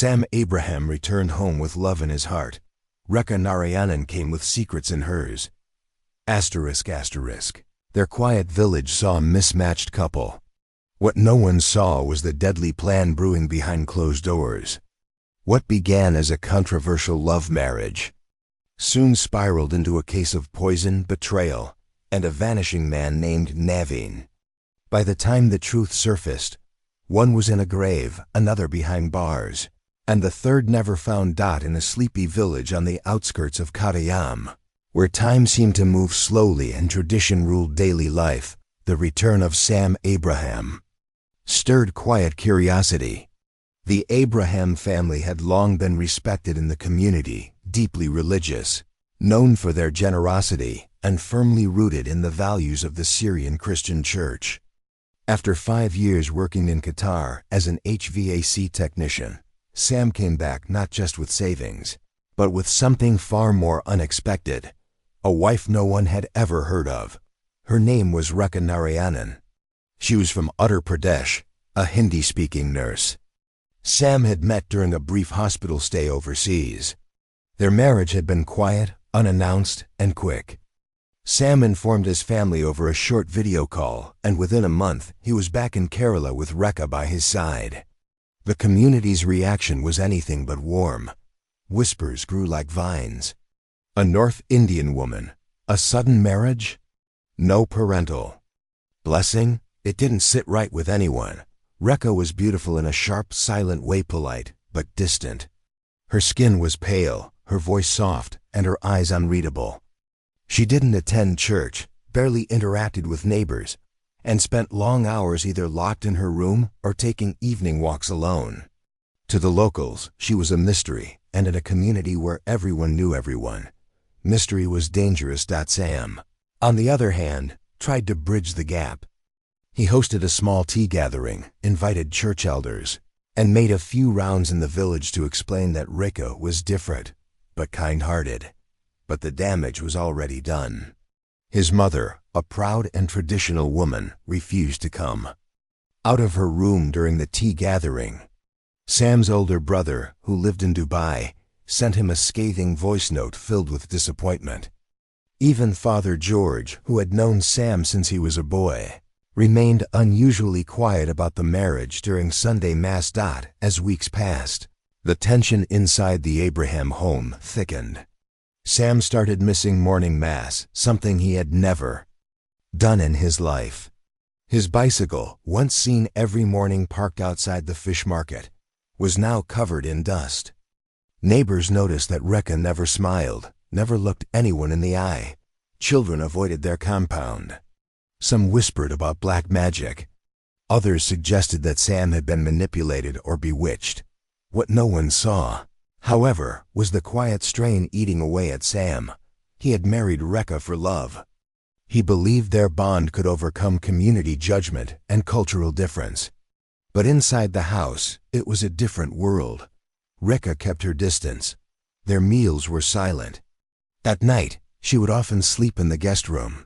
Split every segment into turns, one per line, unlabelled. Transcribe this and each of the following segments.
Sam Abraham returned home with love in his heart. Rekha Narayanan came with secrets in hers. Asterisk. Their quiet village saw a mismatched couple. What no one saw was the deadly plan brewing behind closed doors. What began as a controversial love marriage soon spiraled into a case of poison, betrayal, and a vanishing man named Naveen. By the time the truth surfaced, one was in a grave, another behind bars, and the third never found. In a sleepy village on the outskirts of Kottayam, where time seemed to move slowly and tradition ruled daily life, the return of Sam Abraham stirred quiet curiosity. The Abraham family had long been respected in the community, deeply religious, known for their generosity, and firmly rooted in the values of the Syrian Christian Church. After 5 years working in Qatar as an HVAC technician, Sam came back not just with savings, but with something far more unexpected: a wife no one had ever heard of. Her name was Rekha Narayanan. She was from Uttar Pradesh, a Hindi-speaking nurse. Sam had met during a brief hospital stay overseas. Their marriage had been quiet, unannounced, and quick. Sam informed his family over a short video call, and within a month, he was back in Kerala with Rekha by his side. The community's reaction was anything but warm. Whispers grew like vines. A North Indian woman, a sudden marriage? No parental blessing? It didn't sit right with anyone. Rekha was beautiful in a sharp, silent way, polite, but distant. Her skin was pale, her voice soft, and her eyes unreadable. She didn't attend church, barely interacted with neighbors, and spent long hours either locked in her room or taking evening walks alone. To the locals, she was a mystery, and in a community where everyone knew everyone, mystery was dangerous. Sam, on the other hand, tried to bridge the gap. He hosted a small tea gathering, invited church elders, and made a few rounds in the village to explain that Rekha was different, but kind-hearted. But the damage was already done. His mother, a proud and traditional woman, refused to come out of her room during the tea gathering. Sam's older brother, who lived in Dubai, sent him a scathing voice note filled with disappointment. Even Father George, who had known Sam since he was a boy, remained unusually quiet about the marriage during Sunday Mass. As weeks passed, the tension inside the Abraham home thickened. Sam started missing morning Mass, something he had never done in his life. His bicycle, once seen every morning parked outside the fish market, was now covered in dust. Neighbors noticed that Rekha never smiled, never looked anyone in the eye. Children avoided their compound. Some whispered about black magic. Others suggested that Sam had been manipulated or bewitched. What no one saw, however, was the quiet strain eating away at Sam. He had married Rekha for love. He believed their bond could overcome community judgment and cultural difference. But inside the house, it was a different world. Rekha kept her distance. Their meals were silent. At night, she would often sleep in the guest room.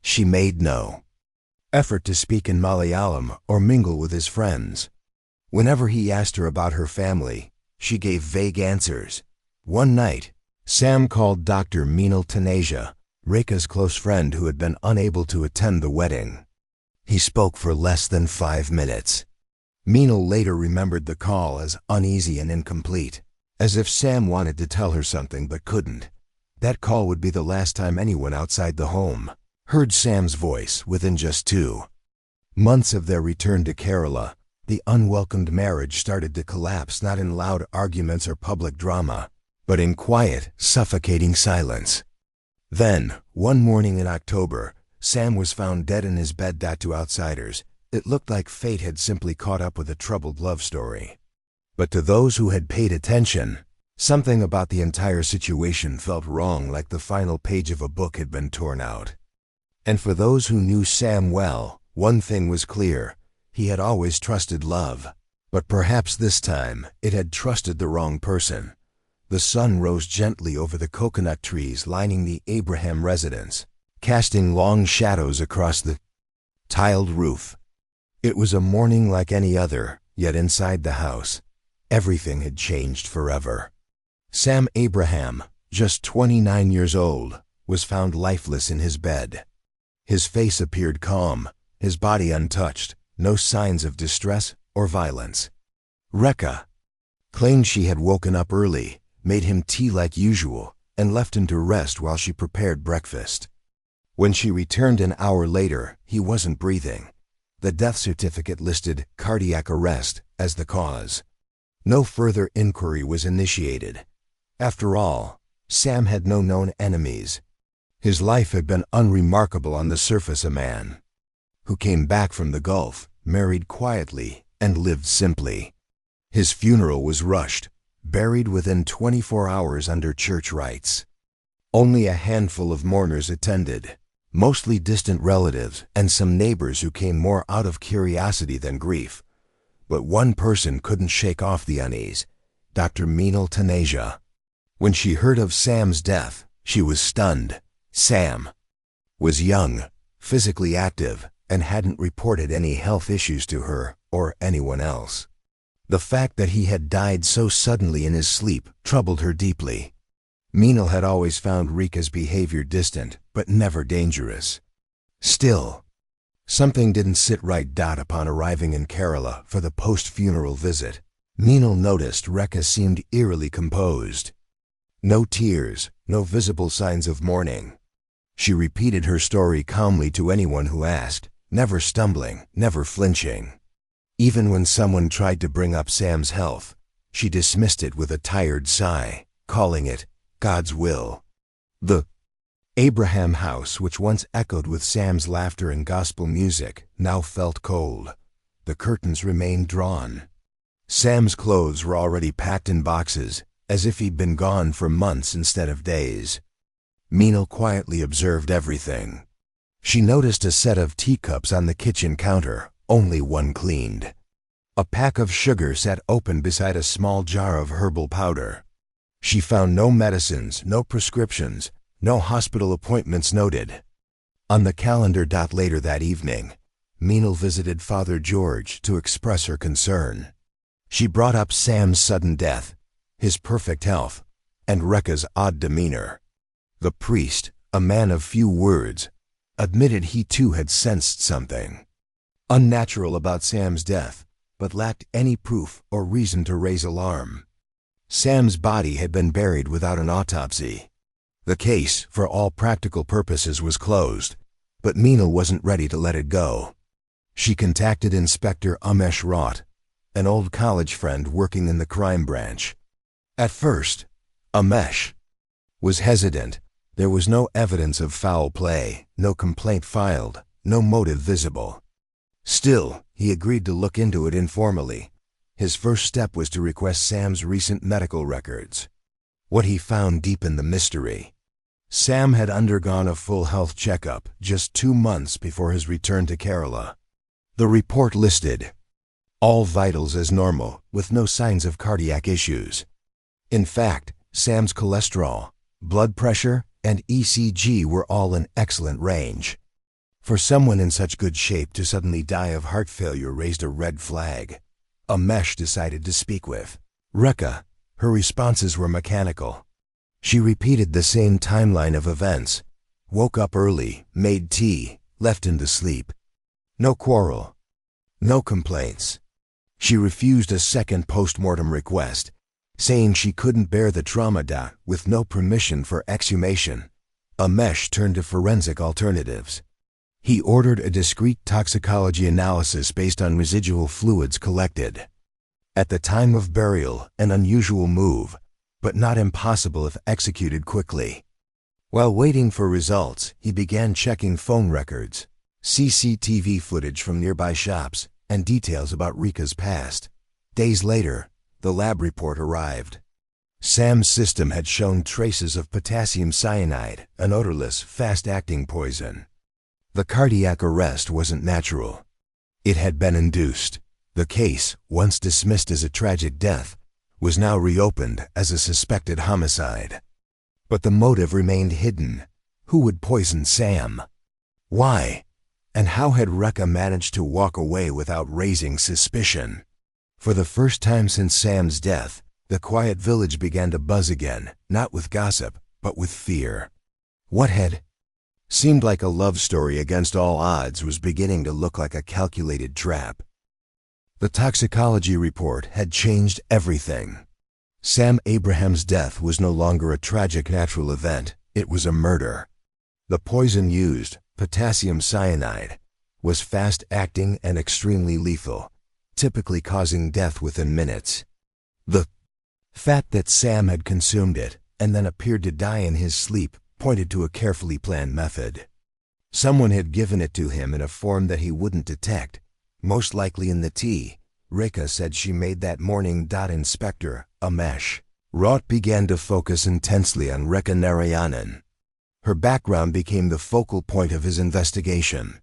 She made no effort to speak in Malayalam or mingle with his friends. Whenever he asked her about her family, she gave vague answers. One night, Sam called Dr. Meenal Taneja, Rekha's close friend who had been unable to attend the wedding. He spoke for less than 5 minutes. Meenal later remembered the call as uneasy and incomplete, as if Sam wanted to tell her something but couldn't. That call would be the last time anyone outside the home heard Sam's voice. Within just 2 months of their return to Kerala, the unwelcomed marriage started to collapse, not in loud arguments or public drama, but in quiet, suffocating silence. Then, one morning in October, Sam was found dead in his bed. To outsiders, it looked like fate had simply caught up with a troubled love story. But to those who had paid attention, something about the entire situation felt wrong, like the final page of a book had been torn out. And for those who knew Sam well, one thing was clear: he had always trusted love. But perhaps this time, it had trusted the wrong person. The sun rose gently over the coconut trees lining the Abraham residence, casting long shadows across the tiled roof. It was a morning like any other, yet inside the house, Everything had changed forever. Sam Abraham, just 29 years old, was found lifeless in his bed. His face appeared calm, his body untouched, no signs of distress or violence. Rekha claimed she had woken up early, made him tea like usual, and left him to rest while she prepared breakfast. When she returned an hour later, he wasn't breathing. The death certificate listed cardiac arrest as the cause. No further inquiry was initiated. After all, Sam had no known enemies. His life had been unremarkable on the surface. A man who came back from the Gulf, married quietly, and lived simply. His funeral was rushed, buried within 24 hours under church rites. Only a handful of mourners attended, mostly distant relatives and some neighbors who came more out of curiosity than grief. But one person couldn't shake off the unease, Dr. Meenal Taneja. When she heard of Sam's death, she was stunned. Sam was young, physically active, and hadn't reported any health issues to her or anyone else. The fact that he had died so suddenly in his sleep troubled her deeply. Meenal had always found Rekha's behavior distant, but never dangerous. Still, something didn't sit right. Upon arriving in Kerala for the post-funeral visit, Meenal noticed Rekha seemed eerily composed. No tears, no visible signs of mourning. She repeated her story calmly to anyone who asked, never stumbling, never flinching. Even when someone tried to bring up Sam's health, she dismissed it with a tired sigh, calling it God's will. The Abraham house, which once echoed with Sam's laughter and gospel music, now felt cold. The curtains remained drawn. Sam's clothes were already packed in boxes, as if he'd been gone for months instead of days. Meenal quietly observed everything. She noticed a set of teacups on the kitchen counter, only one cleaned. A pack of sugar sat open beside a small jar of herbal powder. She found no medicines, no prescriptions, no hospital appointments noted. On the calendar. Later that evening, Meenal visited Father George to express her concern. She brought up Sam's sudden death, his perfect health, and Rekha's odd demeanor. The priest, a man of few words, admitted he too had sensed something unnatural about Sam's death, but lacked any proof or reason to raise alarm. Sam's body had been buried without an autopsy. The case, for all practical purposes, was closed, but Meenal wasn't ready to let it go. She contacted Inspector Umesh Rawte, an old college friend working in the crime branch. At first, Umesh was hesitant. There was no evidence of foul play, no complaint filed, no motive visible. Still, he agreed to look into it informally. His first step was to request Sam's recent medical records. What he found deepened the mystery. Sam had undergone a full health checkup just 2 months before his return to Kerala. The report listed all vitals as normal, with no signs of cardiac issues. In fact, Sam's cholesterol, blood pressure, and ECG were all in excellent range. For someone in such good shape to suddenly die of heart failure raised a red flag. Umesh decided to speak with Rekha. Her responses were mechanical. She repeated the same timeline of events. Woke up early, made tea, left him to sleep. No quarrel. No complaints. She refused a second post-mortem request, saying she couldn't bear the trauma. With no permission for exhumation, Umesh turned to forensic alternatives. He ordered a discrete toxicology analysis based on residual fluids collected. At the time of burial, an unusual move, but not impossible if executed quickly. While waiting for results, he began checking phone records, CCTV footage from nearby shops, and details about Rekha's past. Days later, the lab report arrived. Sam's system had shown traces of potassium cyanide, an odorless, fast-acting poison. The cardiac arrest wasn't natural. It had been induced. The case, once dismissed as a tragic death, was now reopened as a suspected homicide. But the motive remained hidden. Who would poison Sam? Why? And how had Rekha managed to walk away without raising suspicion? For the first time since Sam's death, the quiet village began to buzz again, not with gossip, but with fear. What had seemed like a love story against all odds was beginning to look like a calculated trap. The toxicology report had changed everything. Sam Abraham's death was no longer a tragic natural event, it was a murder. The poison used, potassium cyanide, was fast-acting and extremely lethal, typically causing death within minutes. The fact that Sam had consumed it and then appeared to die in his sleep pointed to a carefully planned method. Someone had given it to him in a form that he wouldn't detect, most likely in the tea Rekha said she made that morning. Inspector Umesh Rawte began to focus intensely on Rekha Narayanan. Her background became the focal point of his investigation.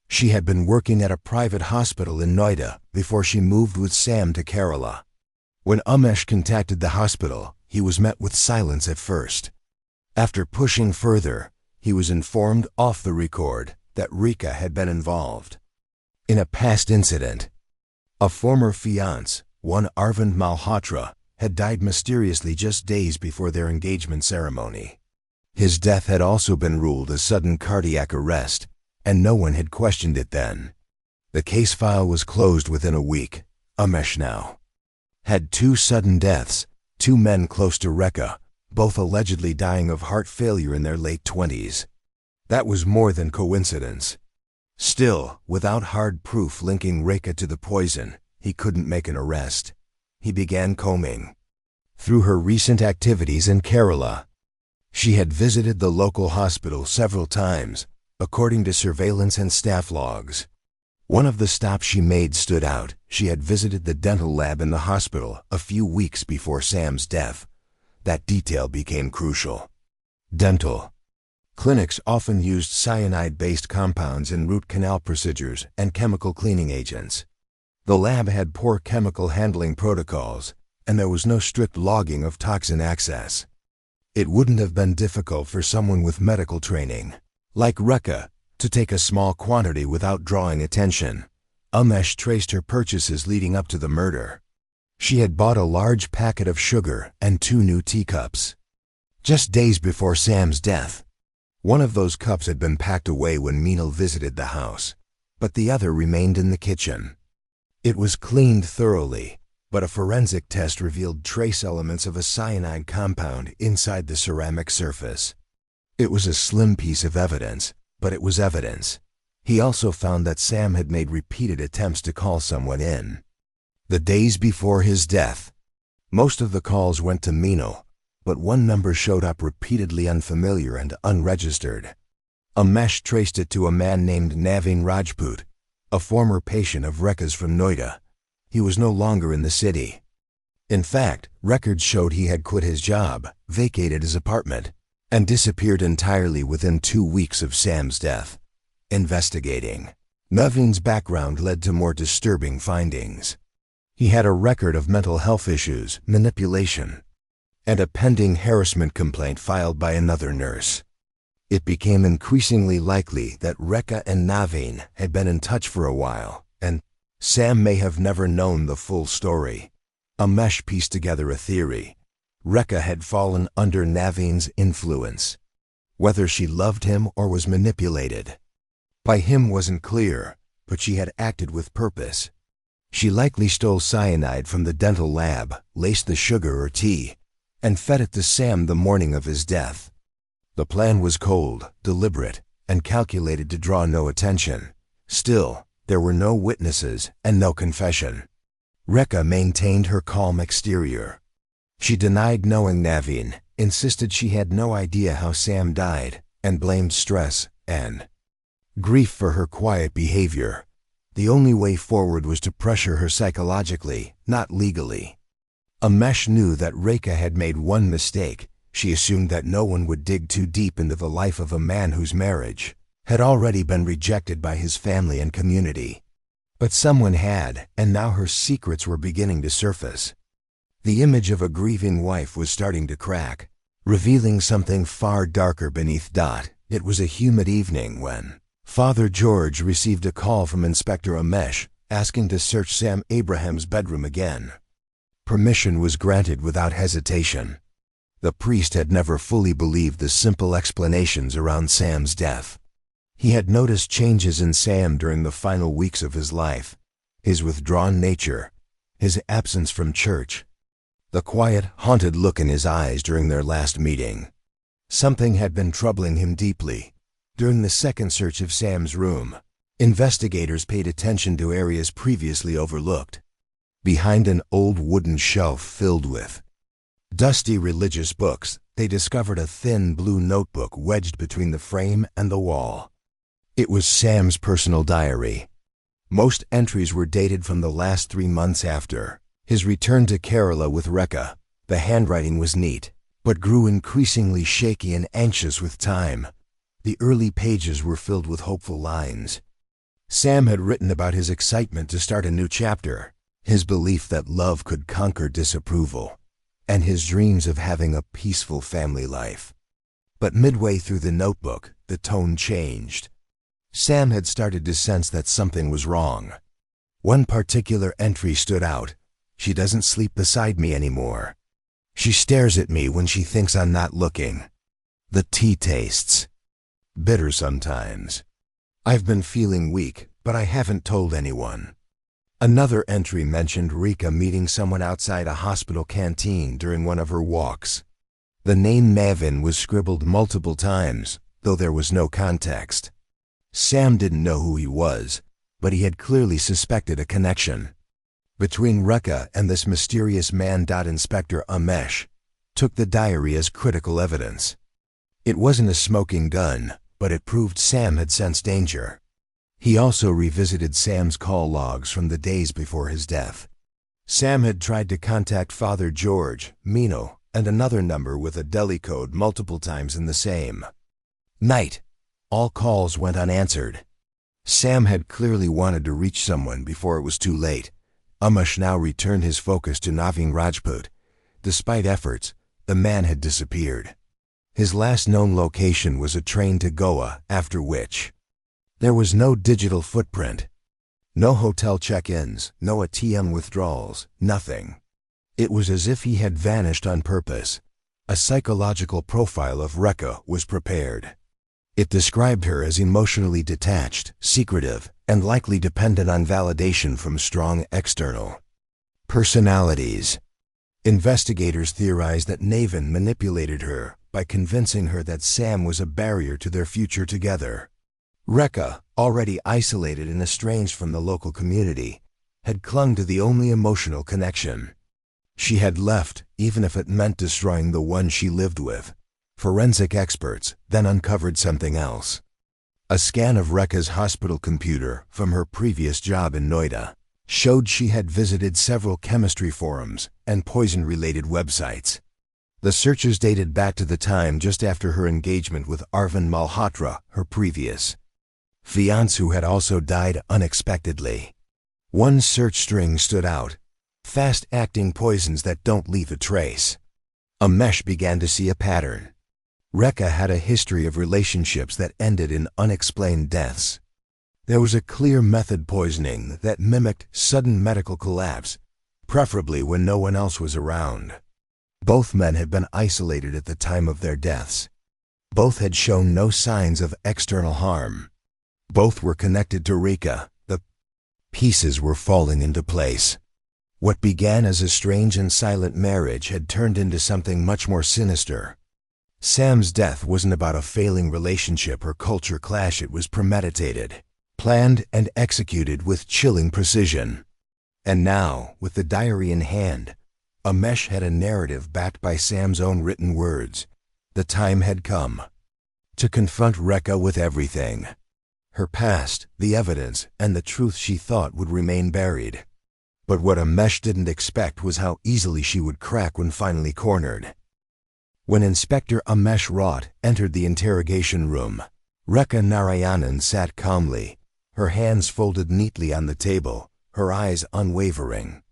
She had been working at a private hospital in Noida before she moved with Sam to Kerala. When Umesh contacted the hospital, he was met with silence at first. After pushing further, he was informed off the record that Rekha had been involved in a past incident. A former fiancé, one Arvind Malhotra, had died mysteriously just days before their engagement ceremony. His death had also been ruled a sudden cardiac arrest, and no one had questioned it then. The case file was closed within a week. Umesh now had two sudden deaths, two men close to Rekha, both allegedly dying of heart failure in their late 20s. That was more than coincidence. Still, without hard proof linking Rekha to the poison, he couldn't make an arrest. He began combing through her recent activities in Kerala. She had visited the local hospital several times, according to surveillance and staff logs. One of the stops she made stood out. She had visited the dental lab in the hospital a few weeks before Sam's death. That detail became crucial. Dental clinics often used cyanide-based compounds in root canal procedures and chemical cleaning agents. The lab had poor chemical handling protocols, and there was no strict logging of toxin access. It wouldn't have been difficult for someone with medical training, like Rekha, to take a small quantity without drawing attention. Umesh traced her purchases leading up to the murder. She had bought a large packet of sugar and 2 new teacups. Just days before Sam's death, one of those cups had been packed away when Meenal visited the house, but the other remained in the kitchen. It was cleaned thoroughly, but a forensic test revealed trace elements of a cyanide compound inside the ceramic surface. It was a slim piece of evidence, but it was evidence. He also found that Sam had made repeated attempts to call someone in. The days before his death, most of the calls went to Meenal, but one number showed up repeatedly unfamiliar and unregistered. Umesh traced it to a man named Naveen Rajput, a former patient of Rekha's from Noida. He was no longer in the city. In fact, records showed he had quit his job, vacated his apartment, and disappeared entirely within 2 weeks of Sam's death. Investigating Naveen's background led to more disturbing findings. He had a record of mental health issues, manipulation, and a pending harassment complaint filed by another nurse. It became increasingly likely that Rekha and Naveen had been in touch for a while, and Sam may have never known the full story. Umesh pieced together a theory. Rekha had fallen under Naveen's influence. Whether she loved him or was manipulated by him wasn't clear, but she had acted with purpose. She likely stole cyanide from the dental lab, laced the sugar or tea, and fed it to Sam the morning of his death. The plan was cold, deliberate, and calculated to draw no attention. Still, there were no witnesses and no confession. Rekha maintained her calm exterior. She denied knowing Naveen, insisted she had no idea how Sam died, and blamed stress and grief for her quiet behavior. The only way forward was to pressure her psychologically, not legally. Umesh knew that Rekha had made one mistake. She assumed that no one would dig too deep into the life of a man whose marriage had already been rejected by his family and community. But someone had, and now her secrets were beginning to surface. The image of a grieving wife was starting to crack, revealing something far darker beneath. It was a humid evening when Father George received a call from Inspector Umesh asking to search Sam Abraham's bedroom again. Permission was granted without hesitation. The priest had never fully believed the simple explanations around Sam's death. He had noticed changes in Sam during the final weeks of his life: his withdrawn nature, his absence from church, the quiet, haunted look in his eyes during their last meeting. Something had been troubling him deeply. During the second search of Sam's room, investigators paid attention to areas previously overlooked. Behind an old wooden shelf filled with dusty religious books, they discovered a thin blue notebook wedged between the frame and the wall. It was Sam's personal diary. Most entries were dated from the last 3 months after his return to Kerala with Rekha. The handwriting was neat, but grew increasingly shaky and anxious with time. The early pages were filled with hopeful lines. Sam had written about his excitement to start a new chapter, his belief that love could conquer disapproval, and his dreams of having a peaceful family life. But midway through the notebook, the tone changed. Sam had started to sense that something was wrong. One particular entry stood out: "She doesn't sleep beside me anymore. She stares at me when she thinks I'm not looking. The tea tastes bitter sometimes. I've been feeling weak, but I haven't told anyone." Another entry mentioned Rekha meeting someone outside a hospital canteen during one of her walks. The name Naveen was scribbled multiple times, though there was no context. Sam didn't know who he was, but he had clearly suspected a connection between Rekha and this mysterious man. Inspector Umesh took the diary as critical evidence. It wasn't a smoking gun, but it proved Sam had sensed danger. He also revisited Sam's call logs from the days before his death. Sam had tried to contact Father George, Mino, and another number with a Delhi code multiple times in the same night. All calls went unanswered. Sam had clearly wanted to reach someone before it was too late. Umesh now returned his focus to Naveen Rajput. Despite efforts, the man had disappeared. His last known location was a train to Goa, after which there was no digital footprint, no hotel check-ins, no ATM withdrawals, nothing. It was as if he had vanished on purpose. A psychological profile of Rekha was prepared. It described her as emotionally detached, secretive, and likely dependent on validation from strong external personalities. Investigators theorized that Naveen manipulated her by convincing her that Sam was a barrier to their future together. Rekha, already isolated and estranged from the local community, had clung to the only emotional connection. She had left, even if it meant destroying the one she lived with. Forensic experts then uncovered something else. A scan of Rekha's hospital computer from her previous job in Noida showed she had visited several chemistry forums and poison-related websites. The searches dated back to the time just after her engagement with Arvind Malhotra, her previous fiancé, who had also died unexpectedly. One search string stood out: fast-acting poisons that don't leave a trace. Umesh began to see a pattern. Rekha had a history of relationships that ended in unexplained deaths. There was a clear method: poisoning that mimicked sudden medical collapse, preferably when no one else was around. Both men had been isolated at the time of their deaths. Both had shown no signs of external harm. Both were connected to Rekha. The pieces were falling into place. What began as a strange and silent marriage had turned into something much more sinister. Sam's death wasn't about a failing relationship or culture clash. It was premeditated, planned, and executed with chilling precision. And now, with the diary in hand, Umesh had a narrative backed by Sam's own written words. The time had come to confront Rekha with everything: her past, the evidence, and the truth she thought would remain buried. But what Umesh didn't expect was how easily she would crack when finally cornered. When Inspector Umesh Rawte entered the interrogation room, Rekha Narayanan sat calmly, her hands folded neatly on the table, her eyes unwavering.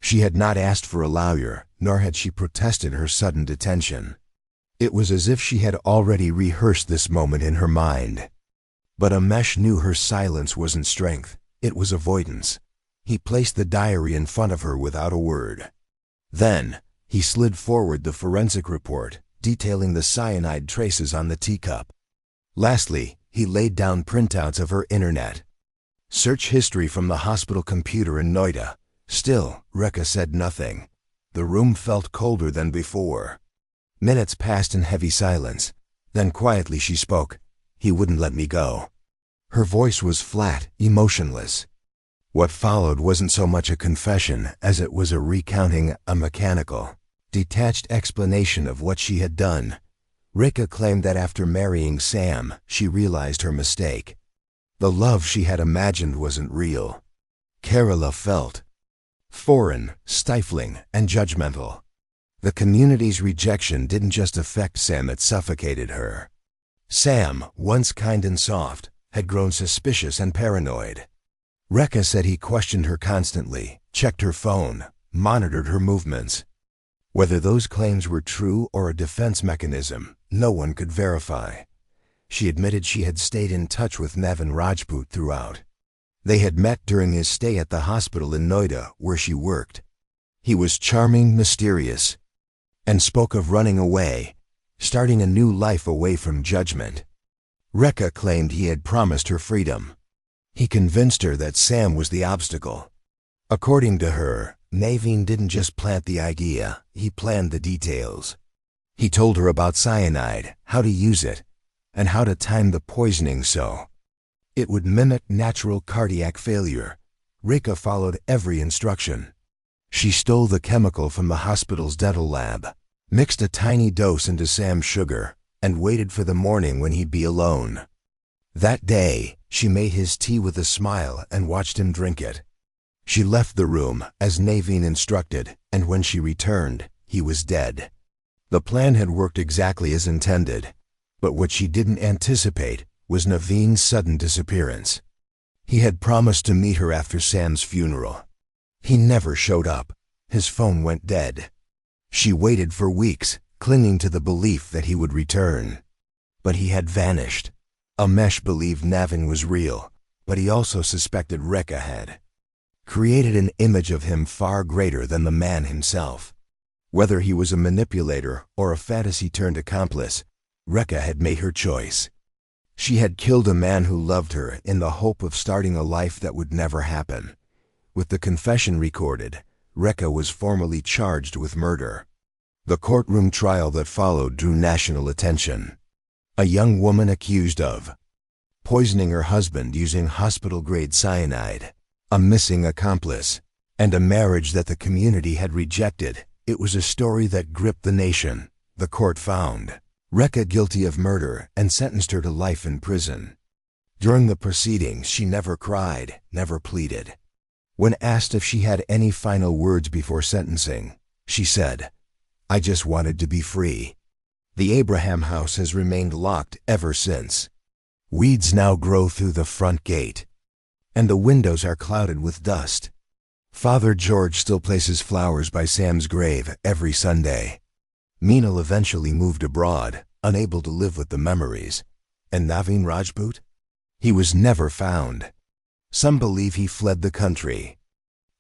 She had not asked for a lawyer, nor had she protested her sudden detention. It was as if she had already rehearsed this moment in her mind. But Umesh knew her silence wasn't strength, it was avoidance. He placed the diary in front of her without a word. Then, he slid forward the forensic report, detailing the cyanide traces on the teacup. Lastly, he laid down printouts of her internet search history from the hospital computer in Noida. Still, Rekha said nothing. The room felt colder than before. Minutes passed in heavy silence. Then quietly she spoke. "He wouldn't let me go." Her voice was flat, emotionless. What followed wasn't so much a confession as it was a recounting, a mechanical, detached explanation of what she had done. Rekha claimed that after marrying Sam, she realized her mistake. The love she had imagined wasn't real. Kerala felt foreign, stifling, and judgmental. The community's rejection didn't just affect Sam, it suffocated her. Sam, once kind and soft, had grown suspicious and paranoid. Rekha said he questioned her constantly, checked her phone, monitored her movements. Whether those claims were true or a defense mechanism, no one could verify. She admitted she had stayed in touch with Naveen Rajput throughout. They had met during his stay at the hospital in Noida, where she worked. He was charming, mysterious, and spoke of running away, starting a new life away from judgment. Rekha claimed he had promised her freedom. He convinced her that Sam was the obstacle. According to her, Naveen didn't just plant the idea, he planned the details. He told her about cyanide, how to use it, and how to time the poisoning so it would mimic natural cardiac failure. Rekha followed every instruction. She stole the chemical from the hospital's dental lab, mixed a tiny dose into Sam's sugar, and waited for the morning when he'd be alone. That day, she made his tea with a smile and watched him drink it. She left the room, as Naveen instructed, and when she returned, he was dead. The plan had worked exactly as intended, but what she didn't anticipate was Naveen's sudden disappearance. He had promised to meet her after Sam's funeral. He never showed up. His phone went dead. She waited for weeks, clinging to the belief that he would return. But he had vanished. Umesh believed Naveen was real, but he also suspected Rekha had created an image of him far greater than the man himself. Whether he was a manipulator or a fantasy-turned accomplice, Rekha had made her choice. She had killed a man who loved her in the hope of starting a life that would never happen. With the confession recorded, Rekha was formally charged with murder. The courtroom trial that followed drew national attention. A young woman accused of poisoning her husband using hospital-grade cyanide, a missing accomplice, and a marriage that the community had rejected. It was a story that gripped the nation. The court found Rekha guilty of murder and sentenced her to life in prison. During the proceedings, she never cried, never pleaded. When asked if she had any final words before sentencing, she said, "I just wanted to be free." The Abraham house has remained locked ever since. Weeds now grow through the front gate, and the windows are clouded with dust. Father George still places flowers by Sam's grave every Sunday. Meenal eventually moved abroad, unable to live with the memories. And Naveen Rajput? He was never found. Some believe he fled the country.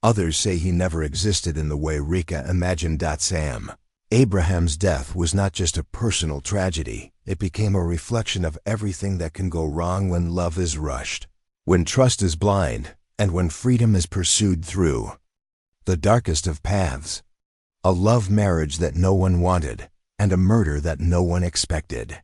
Others say he never existed in the way Rekha imagined. Sam Abraham's death was not just a personal tragedy, it became a reflection of everything that can go wrong when love is rushed, when trust is blind, and when freedom is pursued through the darkest of paths. A love marriage that no one wanted, and a murder that no one expected.